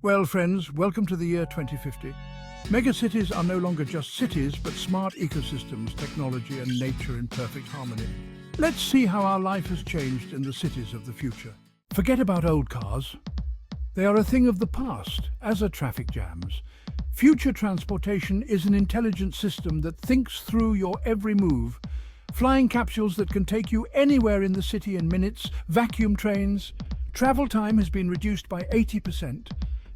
Well, friends, welcome to the year 2050. Megacities are no longer just cities, but smart ecosystems, technology and nature in perfect harmony. Let's see how our life has changed in the cities of the future. Forget about old cars. They are a thing of the past, as are traffic jams. Future transportation is an intelligent system that thinks through your every move. Flying capsules that can take you anywhere in the city in minutes, vacuum trains. Travel time has been reduced by 80%.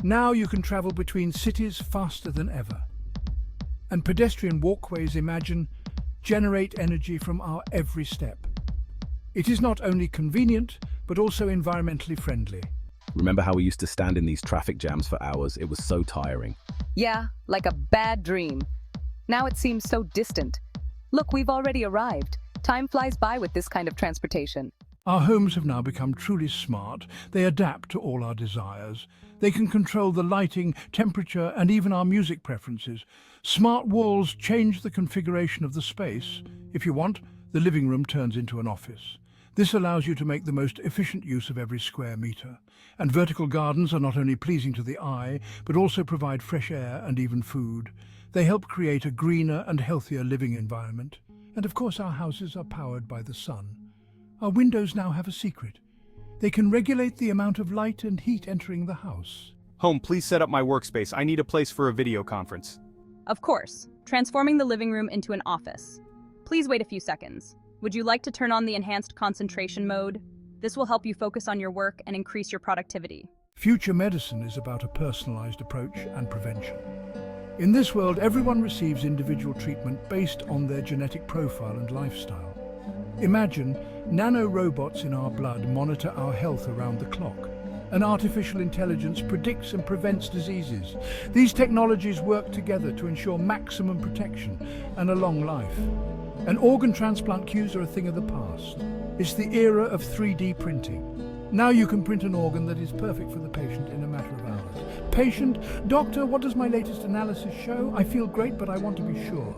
Now you can travel between cities faster than ever. And pedestrian walkways, imagine, generate energy from our every step. It is not only convenient, but also environmentally friendly. Remember how we used to stand in these traffic jams for hours? It was so tiring. Yeah, like a bad dream. Now it seems so distant. Look, we've already arrived. Time flies by with this kind of transportation. Our homes have now become truly smart. They adapt to all our desires. They can control the lighting, temperature, and even our music preferences. Smart walls change the configuration of the space. If you want, the living room turns into an office. This allows you to make the most efficient use of every square meter. And vertical gardens are not only pleasing to the eye, but also provide fresh air and even food. They help create a greener and healthier living environment. And of course, our houses are powered by the sun. Our windows now have a secret. They can regulate the amount of light and heat entering the house. Home, please set up my workspace. I need a place for a video conference. Of course, transforming the living room into an office. Please wait a few seconds. Would you like to turn on the enhanced concentration mode? This will help you focus on your work and increase your productivity. Future medicine is about a personalized approach and prevention. In this world, everyone receives individual treatment based on their genetic profile and lifestyle. Imagine nano-robots in our blood monitor our health around the clock. An artificial intelligence predicts and prevents diseases. These technologies work together to ensure maximum protection and a long life. And organ transplant queues are a thing of the past. It's the era of 3D printing. Now you can print an organ that is perfect for the patient in a matter of hours. Patient, doctor, what does my latest analysis show? I feel great, but I want to be sure.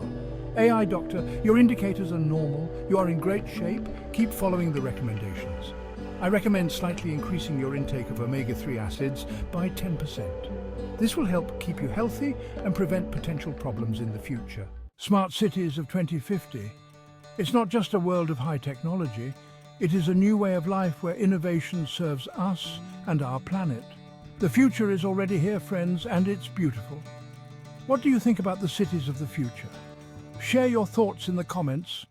AI doctor, your indicators are normal, you are in great shape, keep following the recommendations. I recommend slightly increasing your intake of omega-3 acids by 10%. This will help keep you healthy and prevent potential problems in the future. Smart cities of 2050. It's not just a world of high technology, it is a new way of life where innovation serves us and our planet. The future is already here, friends, and it's beautiful. What do you think about the cities of the future? Share your thoughts in the comments.